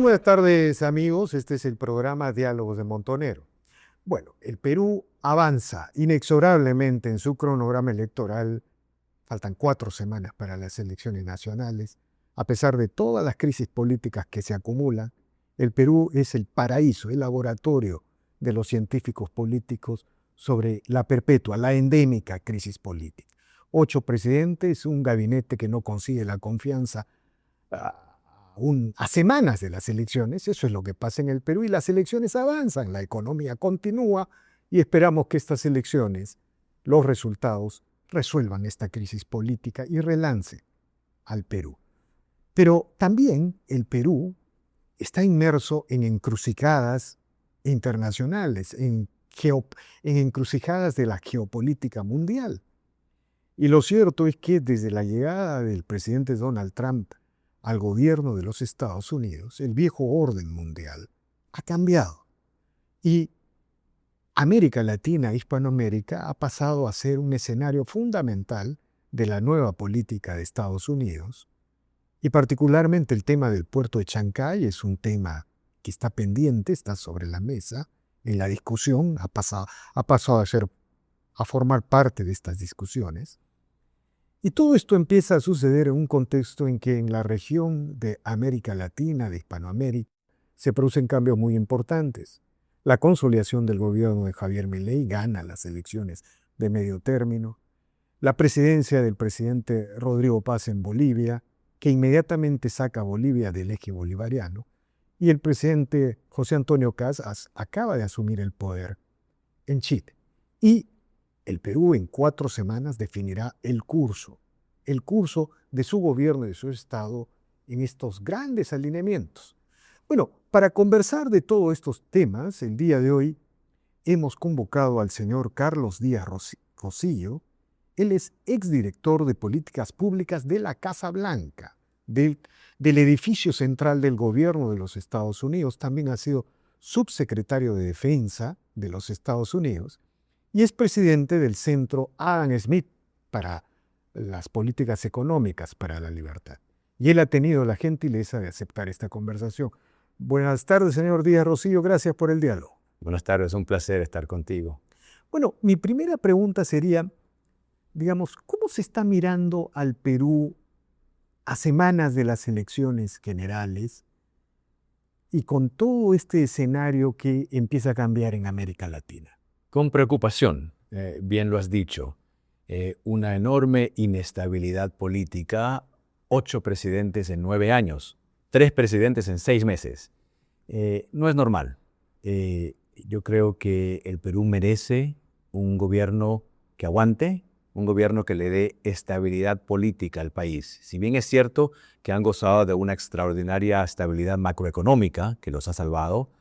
buenas tardes, amigos. Este es el programa Diálogos de Montonero. Bueno, el Perú avanza inexorablemente en su cronograma electoral. Faltan 4 semanas para las elecciones nacionales. A pesar de todas las crisis políticas que se acumulan, el Perú es el paraíso, el laboratorio de los científicos políticos sobre la perpetua, la endémica crisis política. 8 presidentes, un gabinete que no consigue la confianza a semanas de las elecciones. Eso es lo que pasa en el Perú, y las elecciones avanzan, la economía continúa y esperamos que estas elecciones, los resultados, resuelvan esta crisis política y relance al Perú. Pero también el Perú está inmerso en encrucijadas internacionales, en encrucijadas de la geopolítica mundial. Y lo cierto es que desde la llegada del presidente Donald Trump al gobierno de los Estados Unidos, el viejo orden mundial ha cambiado. Y América Latina, Hispanoamérica, ha pasado a ser un escenario fundamental de la nueva política de Estados Unidos. Y particularmente el tema del puerto de Chancay es un tema que está pendiente, está sobre la mesa, en la discusión, ha pasado a formar parte de estas discusiones. Y todo esto empieza a suceder en un contexto en que en la región de América Latina, de Hispanoamérica, se producen cambios muy importantes. La consolidación del gobierno de Javier Milei gana las elecciones de medio término. La presidencia del presidente Rodrigo Paz en Bolivia, que inmediatamente saca a Bolivia del eje bolivariano. Y el presidente José Antonio Kast acaba de asumir el poder en Chile. Y el Perú en 4 semanas definirá el curso de su gobierno y de su Estado en estos grandes alineamientos. Bueno, para conversar de todos estos temas, el día de hoy hemos convocado al señor Carlos Díaz Rosillo. Él es exdirector de Políticas Públicas de la Casa Blanca, del edificio central del gobierno de los Estados Unidos. También ha sido subsecretario de Defensa de los Estados Unidos y es presidente del Centro Adam Smith para las Políticas Económicas para la Libertad. Y él ha tenido la gentileza de aceptar esta conversación. Buenas tardes, señor Díaz Rosillo. Gracias por el diálogo. Buenas tardes, un placer estar contigo. Bueno, mi primera pregunta sería, digamos, ¿cómo se está mirando al Perú a semanas de las elecciones generales y con todo este escenario que empieza a cambiar en América Latina? Con preocupación, bien lo has dicho. Una enorme inestabilidad política, 8 presidentes en 9 años, 3 presidentes en 6 meses. No es normal. Yo creo que el Perú merece un gobierno que aguante, un gobierno que le dé estabilidad política al país. Si bien es cierto que han gozado de una extraordinaria estabilidad macroeconómica que los ha salvado,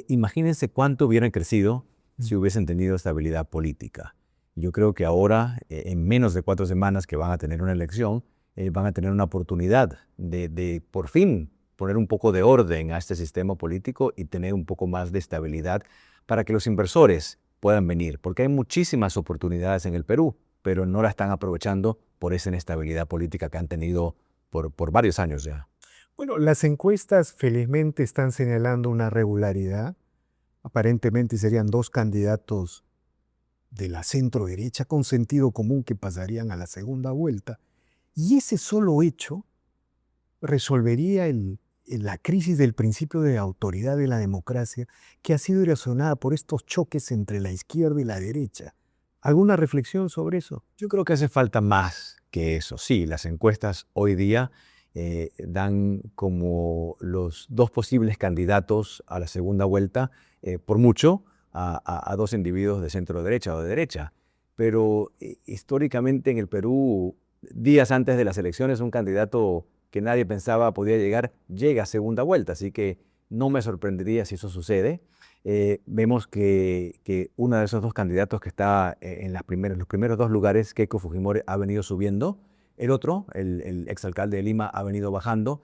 imagínense cuánto hubieran crecido si hubiesen tenido estabilidad política. Yo creo que ahora, en menos de 4 semanas que van a tener una elección, van a tener una oportunidad de por fin poner un poco de orden a este sistema político y tener un poco más de estabilidad para que los inversores puedan venir, porque hay muchísimas oportunidades en el Perú, pero no la están aprovechando por esa inestabilidad política que han tenido por varios años ya. Bueno, las encuestas felizmente están señalando una regularidad. Aparentemente serían 2 candidatos de la centro-derecha con sentido común que pasarían a la segunda vuelta. Y ese solo hecho resolvería la crisis del principio de autoridad de la democracia que ha sido erosionada por estos choques entre la izquierda y la derecha. ¿Alguna reflexión sobre eso? Yo creo que hace falta más que eso. Sí, las encuestas hoy día dan como los 2 posibles candidatos a la segunda vuelta, por mucho, a 2 individuos de centro derecha o de derecha. Pero históricamente en el Perú, días antes de las elecciones, un candidato que nadie pensaba podía llegar, llega a segunda vuelta. Así que no me sorprendería si eso sucede. Vemos que uno de esos 2 candidatos que está en los primeros 2 lugares, Keiko Fujimori, ha venido subiendo. El otro, el exalcalde de Lima, ha venido bajando.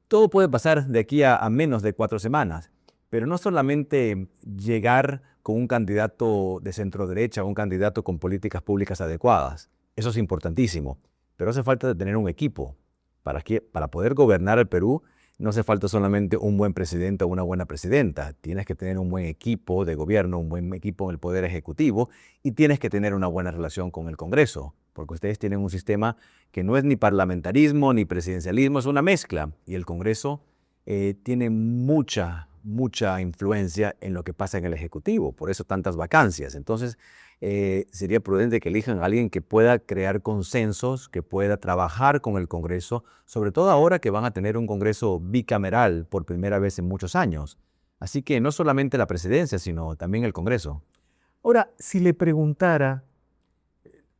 Todo puede pasar de aquí a menos de 4 semanas. Pero no solamente llegar con un candidato de centro derecha o un candidato con políticas públicas adecuadas. Eso es importantísimo. Pero hace falta de tener un equipo. Para poder gobernar el Perú no hace falta solamente un buen presidente o una buena presidenta. Tienes que tener un buen equipo de gobierno, un buen equipo en el Poder Ejecutivo y tienes que tener una buena relación con el Congreso, porque ustedes tienen un sistema que no es ni parlamentarismo ni presidencialismo, es una mezcla. Y el Congreso tiene mucha influencia en lo que pasa en el Ejecutivo, por eso tantas vacancias. Entonces, sería prudente que elijan a alguien que pueda crear consensos, que pueda trabajar con el Congreso, sobre todo ahora que van a tener un Congreso bicameral por primera vez en muchos años. Así que no solamente la presidencia, sino también el Congreso. Ahora, si le preguntara,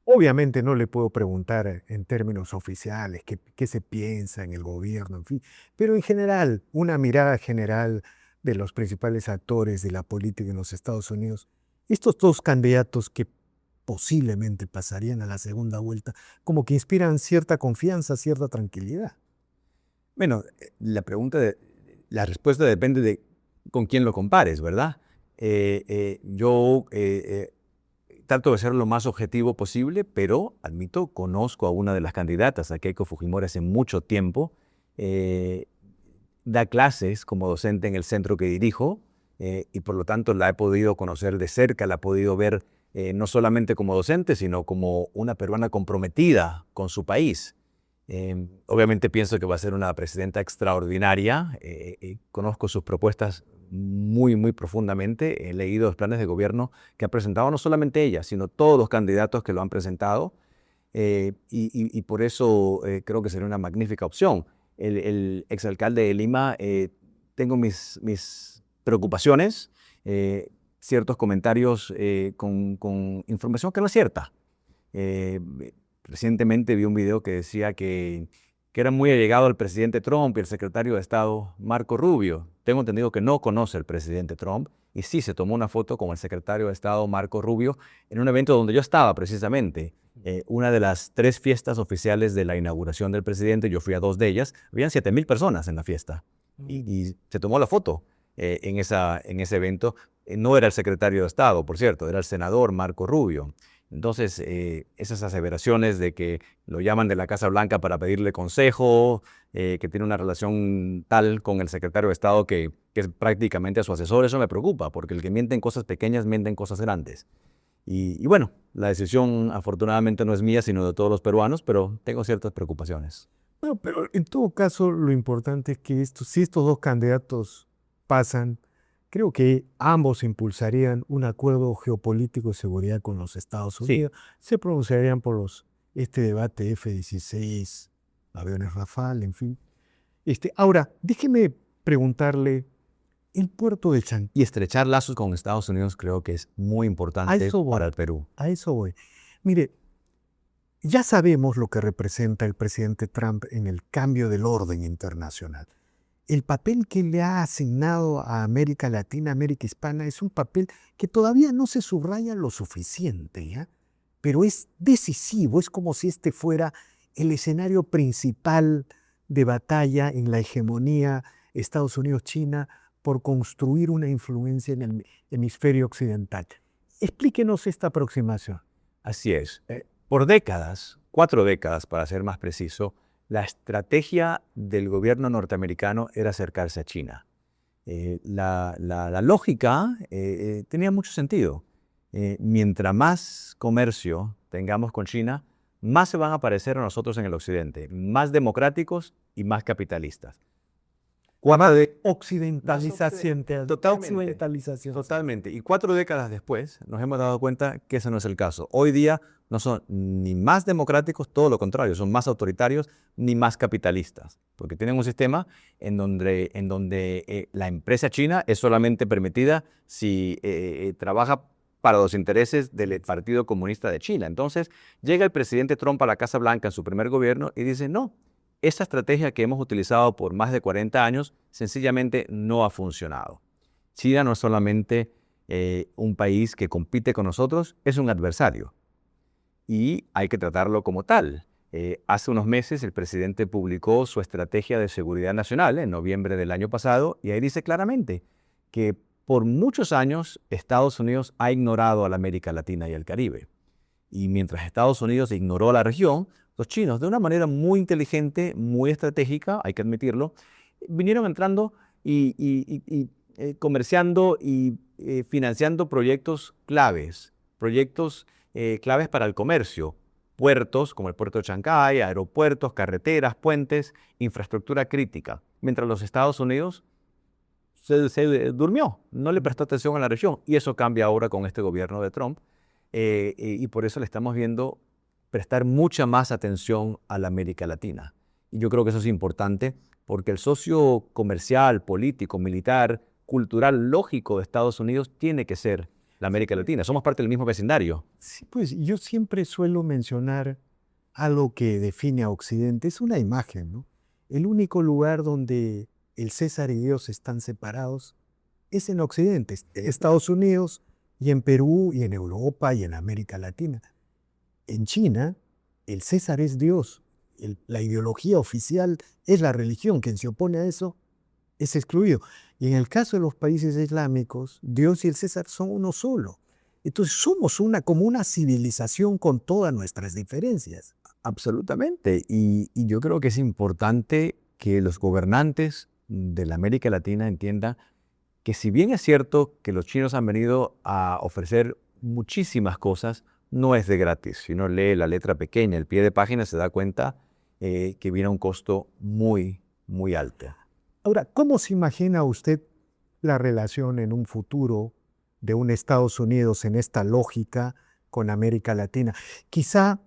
obviamente no le puedo preguntar en términos oficiales qué se piensa en el gobierno, en fin, pero en general, una mirada general de los principales actores de la política en los Estados Unidos, estos dos candidatos que posiblemente pasarían a la segunda vuelta, como que inspiran cierta confianza, cierta tranquilidad. Bueno, la respuesta depende de con quién lo compares, ¿verdad? Yo trato de ser lo más objetivo posible, pero admito, conozco a una de las candidatas, a Keiko Fujimori, hace mucho tiempo. Da clases como docente en el centro que dirijo y por lo tanto la he podido conocer de cerca, la he podido ver no solamente como docente, sino como una peruana comprometida con su país. Obviamente pienso que va a ser una presidenta extraordinaria. Conozco sus propuestas muy profundamente. He leído los planes de gobierno que ha presentado no solamente ella, sino todos los candidatos que lo han presentado. Y por eso creo que sería una magnífica opción. El exalcalde de Lima, tengo mis preocupaciones, ciertos comentarios con información que no es cierta. Recientemente vi un video que decía que era muy allegado al presidente Trump y el secretario de Estado Marco Rubio. Tengo entendido que no conoce al presidente Trump y sí se tomó una foto con el secretario de Estado Marco Rubio en un evento donde yo estaba precisamente. Una de las 3 fiestas oficiales de la inauguración del presidente, yo fui a 2 de ellas, habían 7,000 personas en la fiesta y se tomó la foto en ese evento. No era el secretario de Estado, por cierto, era el senador Marco Rubio. Entonces, esas aseveraciones de que lo llaman de la Casa Blanca para pedirle consejo, que tiene una relación tal con el secretario de Estado que es prácticamente a su asesor, eso me preocupa, porque el que miente en cosas pequeñas, miente en cosas grandes. Y bueno, la decisión afortunadamente no es mía, sino de todos los peruanos, pero tengo ciertas preocupaciones. No, pero en todo caso, lo importante es que si estos dos candidatos pasan, creo que ambos impulsarían un acuerdo geopolítico de seguridad con los Estados Sí. Unidos. Se pronunciarían por este debate F-16, aviones Rafale, en fin. Ahora, déjeme preguntarle, el puerto de Chanquilla, Y estrechar lazos con Estados Unidos creo que es muy importante para el Perú. a eso voy. Mire, ya sabemos lo que representa el presidente Trump en el cambio del orden internacional. El papel que le ha asignado a América Latina, América Hispana, es un papel que todavía no se subraya lo suficiente, ¿ya? Pero es decisivo, es como si este fuera el escenario principal de batalla en la hegemonía Estados Unidos-China por construir una influencia en el hemisferio occidental. Explíquenos esta aproximación. Así es. Por décadas, 4 décadas para ser más preciso, la estrategia del gobierno norteamericano era acercarse a China. La lógica tenía mucho sentido. Mientras más comercio tengamos con China, más se van a parecer a nosotros en el occidente, más democráticos y más capitalistas. Occidentalización. Totalmente. Y 4 décadas después nos hemos dado cuenta que ese no es el caso. Hoy día no son ni más democráticos, todo lo contrario, son más autoritarios ni más capitalistas, porque tienen un sistema en donde la empresa china es solamente permitida si trabaja para los intereses del Partido Comunista de China. Entonces llega el presidente Trump a la Casa Blanca en su primer gobierno y dice, no, esta estrategia que hemos utilizado por más de 40 años sencillamente no ha funcionado. China no es solamente un país que compite con nosotros, es un adversario y hay que tratarlo como tal. Hace unos meses el presidente publicó su estrategia de seguridad nacional en noviembre del año pasado y ahí dice claramente que por muchos años Estados Unidos ha ignorado a la América Latina y al Caribe. Y mientras Estados Unidos ignoró a la región, los chinos, de una manera muy inteligente, muy estratégica, hay que admitirlo, vinieron entrando y comerciando y financiando proyectos claves para el comercio, puertos como el puerto de Chancay, aeropuertos, carreteras, puentes, infraestructura crítica, mientras los Estados Unidos se durmió, no le prestó atención a la región, y eso cambia ahora con este gobierno de Trump, y por eso le estamos viendo prestar mucha más atención a la América Latina. Y yo creo que eso es importante porque el socio comercial, político, militar, cultural, lógico de Estados Unidos tiene que ser la América Latina. Somos parte del mismo vecindario. Sí, pues yo siempre suelo mencionar algo que define a Occidente. Es una imagen, ¿no? El único lugar donde el César y Dios están separados es en Occidente, Estados Unidos y en Perú y en Europa y en América Latina. En China, el César es Dios. La ideología oficial es la religión. Quien se opone a eso es excluido. Y en el caso de los países islámicos, Dios y el César son uno solo. Entonces somos como una civilización con todas nuestras diferencias. Absolutamente. Y yo creo que es importante que los gobernantes de la América Latina entiendan que si bien es cierto que los chinos han venido a ofrecer muchísimas cosas, no es de gratis. Si uno lee la letra pequeña, el pie de página, se da cuenta que viene a un costo muy, muy alto. Ahora, ¿cómo se imagina usted la relación en un futuro de un Estados Unidos en esta lógica con América Latina? Quizá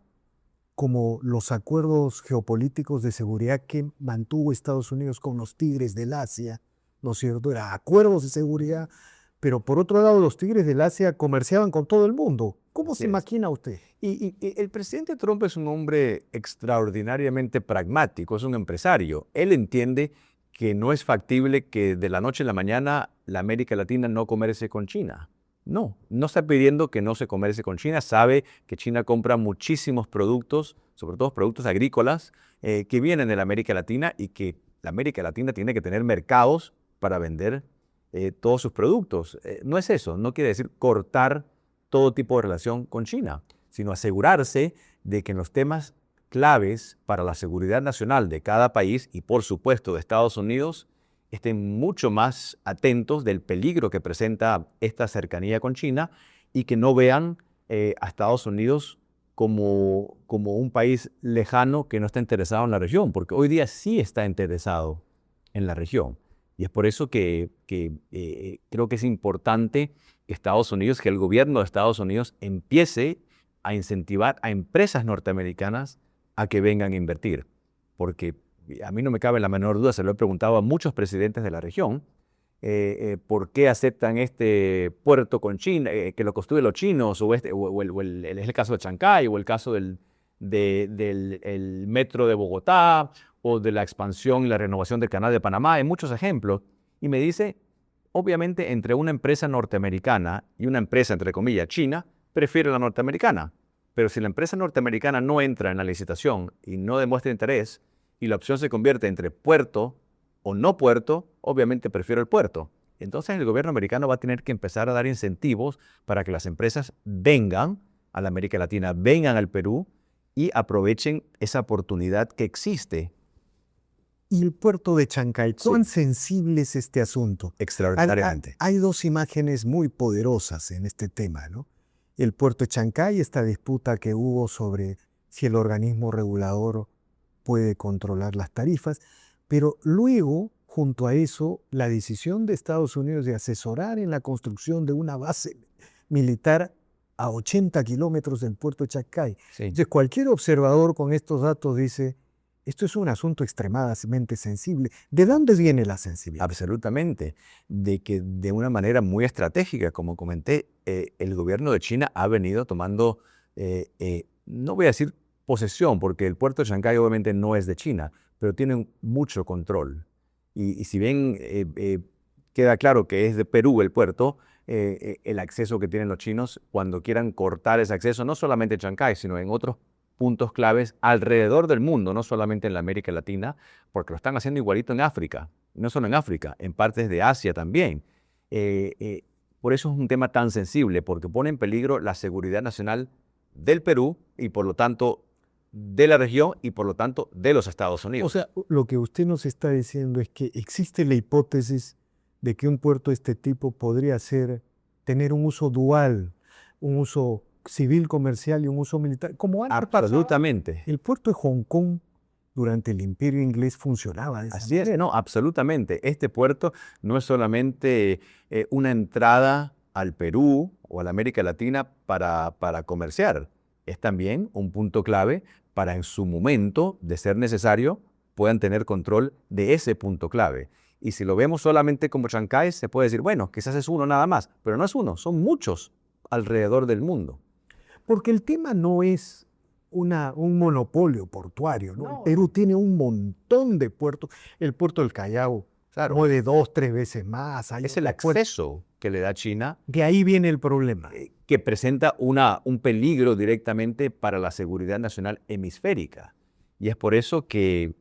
como los acuerdos geopolíticos de seguridad que mantuvo Estados Unidos con los tigres del Asia, ¿no es cierto? Eran acuerdos de seguridad, pero por otro lado los tigres del Asia comerciaban con todo el mundo. ¿Cómo se imagina usted? Y el presidente Trump es un hombre extraordinariamente pragmático, es un empresario. Él entiende que no es factible que de la noche a la mañana la América Latina no comercie con China. No está pidiendo que no se comercie con China, sabe que China compra muchísimos productos, sobre todo productos agrícolas, que vienen de la América Latina y que la América Latina tiene que tener mercados para vender todos sus productos. No es eso, no quiere decir cortar todo tipo de relación con China, sino asegurarse de que en los temas claves para la seguridad nacional de cada país y por supuesto de Estados Unidos estén mucho más atentos del peligro que presenta esta cercanía con China y que no vean a Estados Unidos como un país lejano que no está interesado en la región, porque hoy día sí está interesado en la región. Y es por eso que creo que es importante que Estados Unidos, que el gobierno de Estados Unidos empiece a incentivar a empresas norteamericanas a que vengan a invertir. Porque a mí no me cabe la menor duda, se lo he preguntado a muchos presidentes de la región, ¿por qué aceptan este puerto con China, que lo construyen los chinos, es el caso de Chancay, o el caso del metro de Bogotá, o de la expansión y la renovación del canal de Panamá? Hay muchos ejemplos. Y me dice, obviamente, entre una empresa norteamericana y una empresa, entre comillas, china, prefiere la norteamericana. Pero si la empresa norteamericana no entra en la licitación y no demuestra interés, y la opción se convierte entre puerto o no puerto, obviamente prefiero el puerto. Entonces el gobierno americano va a tener que empezar a dar incentivos para que las empresas vengan a la América Latina, vengan al Perú y aprovechen esa oportunidad que existe. Y el puerto de Chancay, ¿cuán sensible es este asunto? Extraordinariamente. Hay dos imágenes muy poderosas en este tema, ¿no? El puerto de Chancay, esta disputa que hubo sobre si el organismo regulador puede controlar las tarifas, pero luego, junto a eso, la decisión de Estados Unidos de asesorar en la construcción de una base militar a 80 kilómetros del puerto de Chancay. Sí. Entonces, cualquier observador con estos datos dice, esto es un asunto extremadamente sensible. ¿De dónde viene la sensibilidad? Absolutamente. De que de una manera muy estratégica, como comenté, el gobierno de China ha venido tomando, no voy a decir posesión, porque el puerto de Chancay obviamente no es de China, pero tienen mucho control. Y si bien queda claro que es de Perú el puerto, el acceso que tienen los chinos, cuando quieran cortar ese acceso, no solamente en Chancay, sino en otros puntos claves alrededor del mundo, no solamente en la América Latina, porque lo están haciendo igualito en África, no solo en África, en partes de Asia también. Por eso es un tema tan sensible, porque pone en peligro la seguridad nacional del Perú y por lo tanto de la región y por lo tanto de los Estados Unidos. O sea, lo que usted nos está diciendo es que existe la hipótesis de que un puerto de este tipo podría tener un uso dual, un uso civil, comercial y un uso militar, como antes pasaba. Absolutamente. El puerto de Hong Kong durante el Imperio Inglés funcionaba de esa Así es, manera. no, absolutamente. Este puerto no es solamente una entrada al Perú o a la América Latina para comerciar, es también un punto clave para en su momento, de ser necesario, puedan tener control de ese punto clave. Y si lo vemos solamente como Chancay, se puede decir, bueno, quizás es uno nada más, pero no es uno, son muchos alrededor del mundo. Porque el tema no es un monopolio portuario, ¿no? No. El Perú tiene un montón de puertos. El puerto del Callao Claro, mueve 2, 3 veces más. Hay es el otros puertos. acceso que le da China De ahí viene el problema. que presenta un peligro directamente para la seguridad nacional hemisférica. Y es por eso que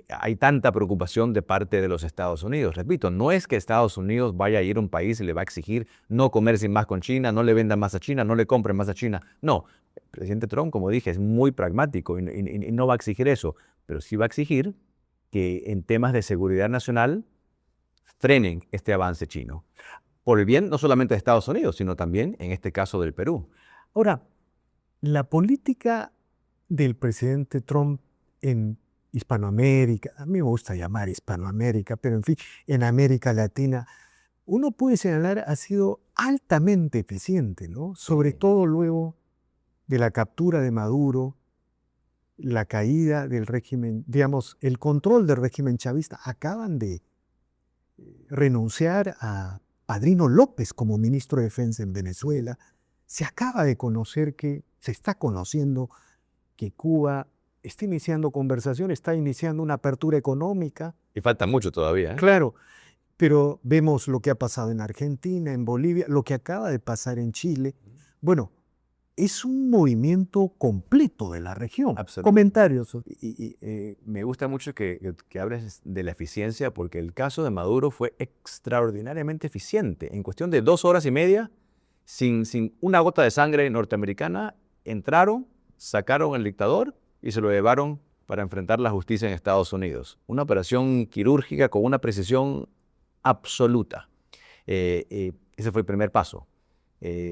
hay tanta preocupación de parte de los Estados Unidos. Repito, no es que Estados Unidos vaya a ir a un país y le va a exigir no comerse más con China, no le vendan más a China, no le compren más a China. No, el presidente Trump, como dije, es muy pragmático y no va a exigir eso, pero sí va a exigir que en temas de seguridad nacional frenen este avance chino. Por el bien no solamente de Estados Unidos, sino también, en este caso, del Perú. Ahora, la política del presidente Trump en Hispanoamérica, a mí me gusta llamar Hispanoamérica, pero en fin, en América Latina, uno puede señalar ha sido altamente eficiente, ¿no? Sobre Sí. todo luego de la captura de Maduro, la caída del régimen, digamos, el control del régimen chavista. Acaban de renunciar a Padrino López como ministro de Defensa en Venezuela. Se acaba de conocer se está conociendo que Cuba está iniciando conversaciones, está iniciando una apertura económica. Y falta mucho todavía, ¿eh? Claro, pero vemos lo que ha pasado en Argentina, en Bolivia, lo que acaba de pasar en Chile. Bueno, es un movimiento completo de la región. Absolutamente. Comentarios. Me gusta mucho que hables de la eficiencia porque el caso de Maduro fue extraordinariamente eficiente. En cuestión de 2 horas y media, sin una gota de sangre norteamericana, entraron, sacaron al dictador y se lo llevaron para enfrentar la justicia en Estados Unidos. Una operación quirúrgica con una precisión absoluta. Ese fue el primer paso.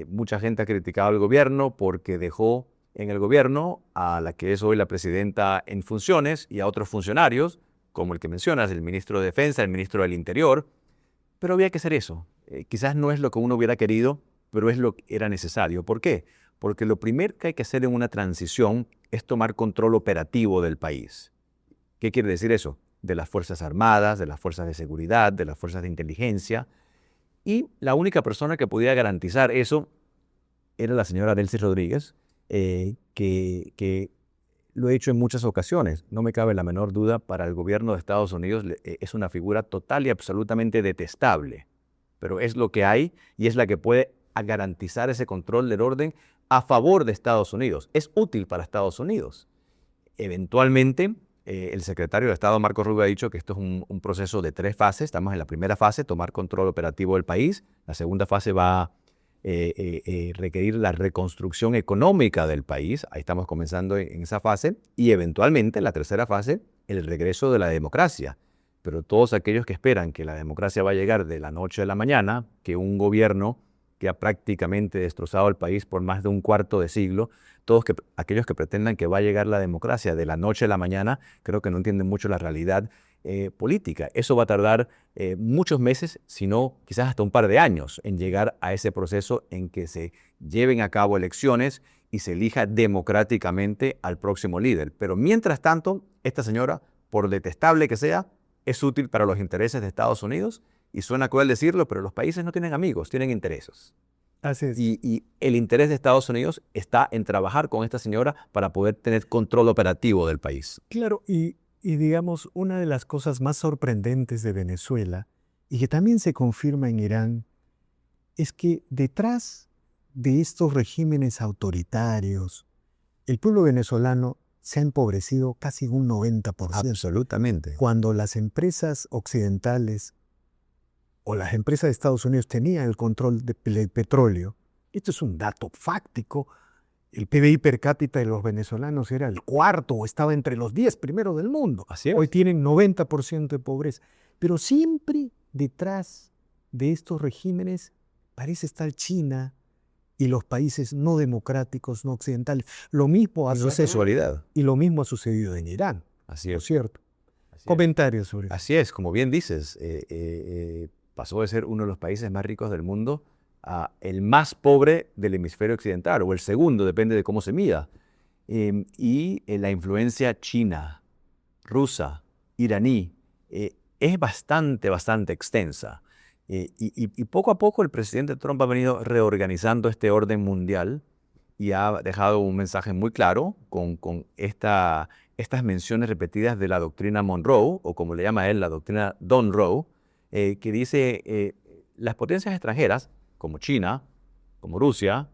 Mucha gente ha criticado al gobierno porque dejó en el gobierno a la que es hoy la presidenta en funciones y a otros funcionarios, como el que mencionas, el ministro de Defensa, el ministro del Interior, pero había que hacer eso. Quizás no es lo que uno hubiera querido, pero es lo que era necesario. ¿Por qué? Porque lo primero que hay que hacer en una transición es tomar control operativo del país. ¿Qué quiere decir eso? De las Fuerzas Armadas, de las Fuerzas de Seguridad, de las Fuerzas de Inteligencia. Y la única persona que podía garantizar eso era la señora Delcy Rodríguez, que lo he hecho en muchas ocasiones. No me cabe la menor duda, para el gobierno de Estados Unidos es una figura total y absolutamente detestable. Pero es lo que hay y es la que puede garantizar ese control del orden a favor de Estados Unidos. Es útil para Estados Unidos. Eventualmente, el secretario de Estado, Marco Rubio, ha dicho que esto es un proceso de 3 fases. Estamos en la primera fase, tomar control operativo del país. La segunda fase va a requerir la reconstrucción económica del país. Ahí estamos comenzando en esa fase. Y eventualmente, en la tercera fase, el regreso de la democracia. Pero todos aquellos que esperan que la democracia va a llegar de la noche a la mañana, que un gobierno que ha prácticamente destrozado el país por más de un cuarto de siglo, aquellos que pretendan que va a llegar la democracia de la noche a la mañana, creo que no entienden mucho la realidad política. Eso va a tardar muchos meses, si no quizás hasta un par de años, en llegar a ese proceso en que se lleven a cabo elecciones y se elija democráticamente al próximo líder. Pero mientras tanto, esta señora, por detestable que sea, es útil para los intereses de Estados Unidos. Y suena cruel decirlo, pero los países no tienen amigos, tienen intereses. Así es. Y el interés de Estados Unidos está en trabajar con esta señora para poder tener control operativo del país. Claro, y digamos, una de las cosas más sorprendentes de Venezuela, y que también se confirma en Irán, es que detrás de estos regímenes autoritarios, el pueblo venezolano se ha empobrecido casi un 90%. Absolutamente. Cuando las empresas occidentales o las empresas de Estados Unidos tenían el control del petróleo, esto es un dato fáctico, el PBI per cápita de los venezolanos era el cuarto o estaba entre los 10 primeros del mundo. Así es. Hoy tienen 90% de pobreza. Pero siempre detrás de estos regímenes parece estar China y los países no democráticos, no occidentales. Lo mismo ha No es sucedido, casualidad. y lo mismo ha sucedido en Irán, Así ¿no es. es cierto? Así es. Comentarios sobre eso. Así es, como bien dices, pasó de ser uno de los países más ricos del mundo a el más pobre del hemisferio occidental, o el segundo, depende de cómo se mida. La influencia china, rusa, iraní, es bastante extensa. Y poco a poco el presidente Trump ha venido reorganizando este orden mundial y ha dejado un mensaje muy claro con estas menciones repetidas de la doctrina Monroe, o como le llama él, la doctrina Don Roe, que dice las potencias extranjeras, como China, como Rusia,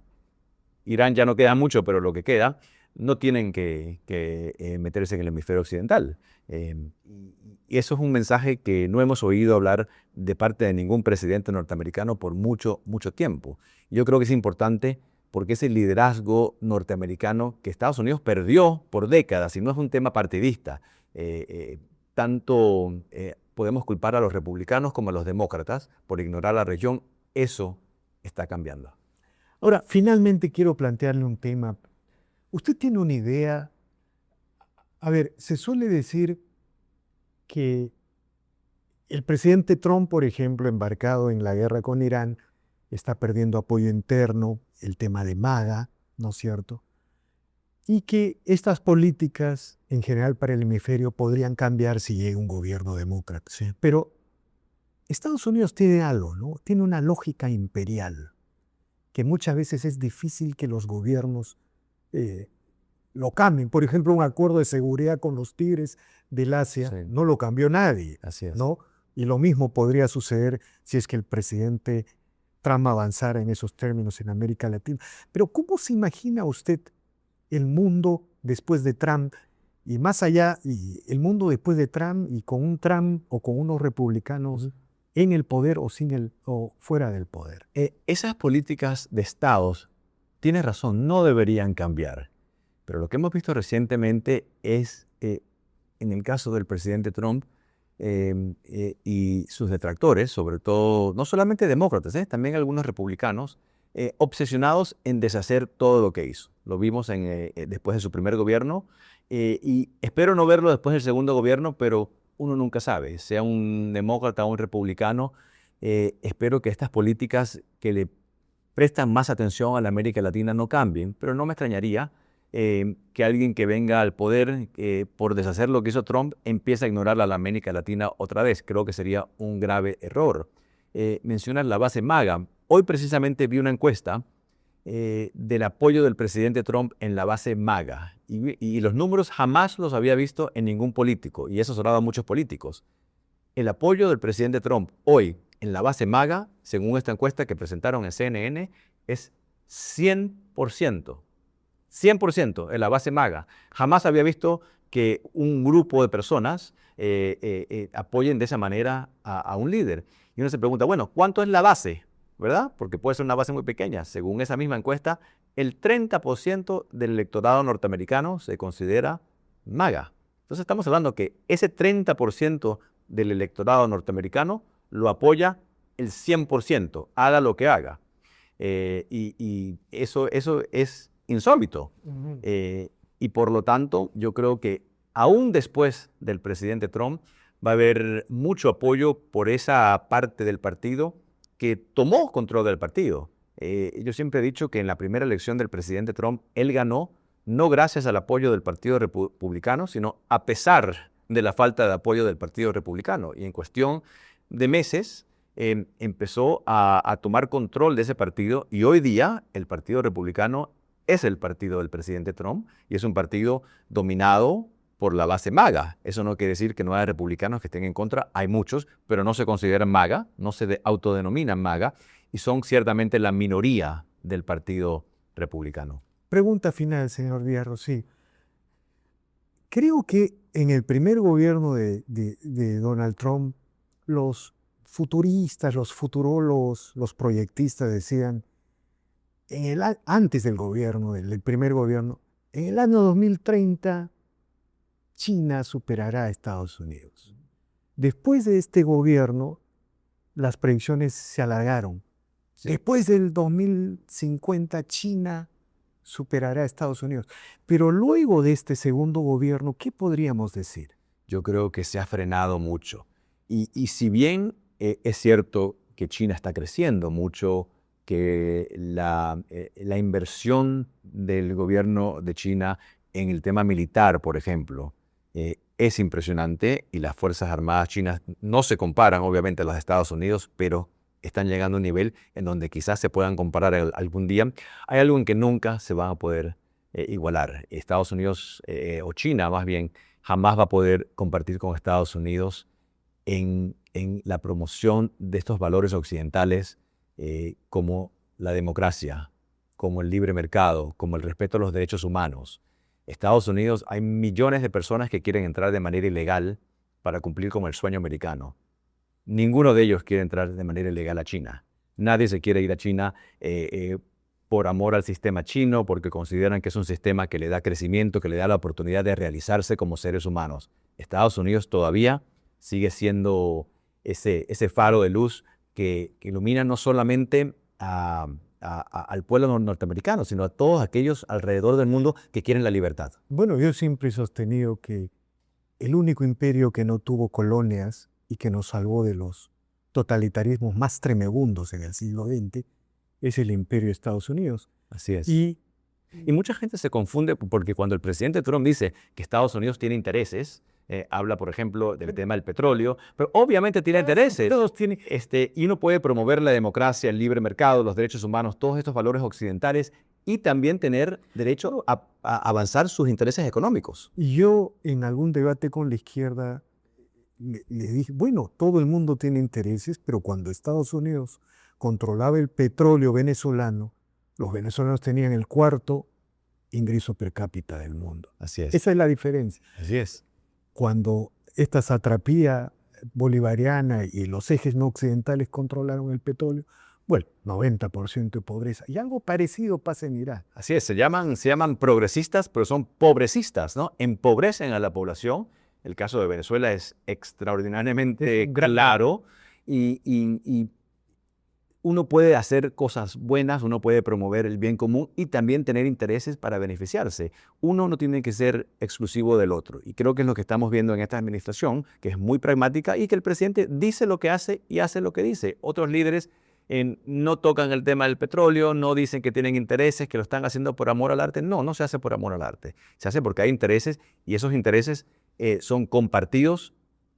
Irán ya no queda mucho, pero lo que queda, no tienen que meterse en el hemisferio occidental. Y eso es un mensaje que no hemos oído hablar de parte de ningún presidente norteamericano por mucho tiempo. Yo creo que es importante porque ese liderazgo norteamericano que Estados Unidos perdió por décadas, y no es un tema partidista, tanto podemos culpar a los republicanos como a los demócratas por ignorar la región, eso está cambiando. Ahora, finalmente quiero plantearle un tema. ¿Usted tiene una idea? A ver, se suele decir que el presidente Trump, por ejemplo, embarcado en la guerra con Irán, está perdiendo apoyo interno, el tema de MAGA, ¿no es cierto? Y que estas políticas, en general para el hemisferio, podrían cambiar si llega un gobierno demócrata. Sí. Pero Estados Unidos tiene algo, ¿no? Tiene una lógica imperial, que muchas veces es difícil que los gobiernos lo cambien. Por ejemplo, un acuerdo de seguridad con los tigres del Asia Sí. no lo cambió nadie, Así es. ¿no? Y lo mismo podría suceder si es que el presidente Trump avanzara en esos términos en América Latina. Pero ¿cómo se imagina usted el mundo después de Trump y más allá, y el mundo después de Trump y con un Trump o con unos republicanos en el poder o fuera del poder? Esas políticas de estados, tienes razón, no deberían cambiar. Pero lo que hemos visto recientemente es, en el caso del presidente Trump y sus detractores, sobre todo, no solamente demócratas, también algunos republicanos, obsesionados en deshacer todo lo que hizo. Lo vimos después de su primer gobierno y espero no verlo después del segundo gobierno, pero uno nunca sabe, sea un demócrata o un republicano. Espero que estas políticas que le prestan más atención a la América Latina no cambien, pero no me extrañaría que alguien que venga al poder por deshacer lo que hizo Trump empiece a ignorar a la América Latina otra vez. Creo que sería un grave error. Mencionas la base MAGA. Hoy precisamente vi una encuesta del apoyo del presidente Trump en la base MAGA. Y los números jamás los había visto en ningún político, y eso sonaba a muchos políticos. El apoyo del presidente Trump hoy en la base MAGA, según esta encuesta que presentaron en CNN, es 100%. 100% en la base MAGA. Jamás había visto que un grupo de personas apoyen de esa manera a un líder. Y uno se pregunta, bueno, ¿cuánto es la base? ¿Verdad? Porque puede ser una base muy pequeña. Según esa misma encuesta, el 30% del electorado norteamericano se considera MAGA. Entonces estamos hablando que ese 30% del electorado norteamericano lo apoya el 100%, haga lo que haga. Y eso es insólito. Y por lo tanto, yo creo que aún después del presidente Trump va a haber mucho apoyo por esa parte del partido que tomó control del partido. Yo siempre he dicho que en la primera elección del presidente Trump, él ganó no gracias al apoyo del Partido Republicano, sino a pesar de la falta de apoyo del Partido Republicano. Y en cuestión de meses, empezó a tomar control de ese partido, y hoy día el Partido Republicano es el partido del presidente Trump y es un partido dominado por la base MAGA. Eso no quiere decir que no haya republicanos que estén en contra, hay muchos, pero no se consideran MAGA, no se autodenominan MAGA y son ciertamente la minoría del Partido Republicano. Pregunta final, señor Díaz Rossi. Creo que en el primer gobierno de Donald Trump, los futuristas, los futurólogos, los proyectistas decían, antes del gobierno, del primer gobierno, en el año 2030, China superará a Estados Unidos. Después de este gobierno, las predicciones se alargaron. Sí. Después del 2050, China superará a Estados Unidos. Pero luego de este segundo gobierno, ¿qué podríamos decir? Yo creo que se ha frenado mucho. Y si bien es cierto que China está creciendo mucho, que la inversión del gobierno de China en el tema militar, por ejemplo, es impresionante y las Fuerzas Armadas chinas no se comparan, obviamente, a las de Estados Unidos, pero están llegando a un nivel en donde quizás se puedan comparar algún día. Hay algo en que nunca se van a poder igualar. Estados Unidos, o China más bien, jamás va a poder compartir con Estados Unidos en la promoción de estos valores occidentales como la democracia, como el libre mercado, como el respeto a los derechos humanos. Estados Unidos, hay millones de personas que quieren entrar de manera ilegal para cumplir con el sueño americano. Ninguno de ellos quiere entrar de manera ilegal a China. Nadie se quiere ir a China por amor al sistema chino, porque consideran que es un sistema que le da crecimiento, que le da la oportunidad de realizarse como seres humanos. Estados Unidos todavía sigue siendo ese faro de luz que ilumina no solamente al pueblo norteamericano, sino a todos aquellos alrededor del mundo que quieren la libertad. Bueno, yo siempre he sostenido que el único imperio que no tuvo colonias y que nos salvó de los totalitarismos más tremendos en el siglo XX es el imperio de Estados Unidos. Así es. Y mucha gente se confunde porque cuando el presidente Trump dice que Estados Unidos tiene intereses, habla, por ejemplo, del tema del petróleo, pero obviamente tiene intereses. todos tienen... Y uno puede promover la democracia, el libre mercado, los derechos humanos, todos estos valores occidentales y también tener derecho a avanzar sus intereses económicos. Y yo en algún debate con la izquierda le dije, bueno, todo el mundo tiene intereses, pero cuando Estados Unidos controlaba el petróleo venezolano, los venezolanos tenían el cuarto ingreso per cápita del mundo. Así es. Esa es la diferencia. Así es. Cuando esta satrapía bolivariana y los ejes no occidentales controlaron el petróleo, bueno, 90% de pobreza. Y algo parecido pasa en Irak. Así es, se llaman progresistas, pero son pobrecistas, ¿no? Empobrecen a la población. El caso de Venezuela es extraordinariamente claro y uno puede hacer cosas buenas, uno puede promover el bien común y también tener intereses para beneficiarse. Uno no tiene que ser exclusivo del otro. Y creo que es lo que estamos viendo en esta administración, que es muy pragmática y que el presidente dice lo que hace y hace lo que dice. Otros líderes no tocan el tema del petróleo, no dicen que tienen intereses, que lo están haciendo por amor al arte. No, no se hace por amor al arte. Se hace porque hay intereses y esos intereses son compartidos.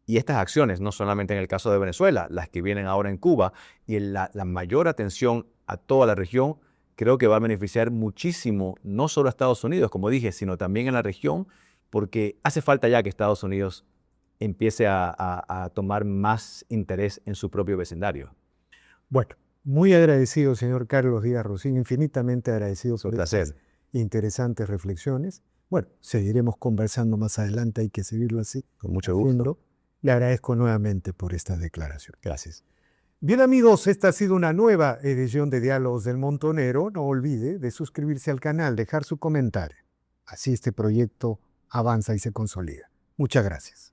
Y estas acciones, no solamente en el caso de Venezuela, las que vienen ahora en Cuba y la mayor atención a toda la región, creo que va a beneficiar muchísimo, no solo a Estados Unidos, como dije, sino también a la región, porque hace falta ya que Estados Unidos empiece a tomar más interés en su propio vecindario. Bueno, muy agradecido, señor Carlos Díaz Rosín, infinitamente agradecido por estas interesantes reflexiones. Bueno, seguiremos conversando más adelante, hay que seguirlo así. Con mucho gusto. Le agradezco nuevamente por esta declaración. Gracias. Bien amigos, esta ha sido una nueva edición de Diálogos del Montonero. No olvide de suscribirse al canal, dejar su comentario. Así este proyecto avanza y se consolida. Muchas gracias.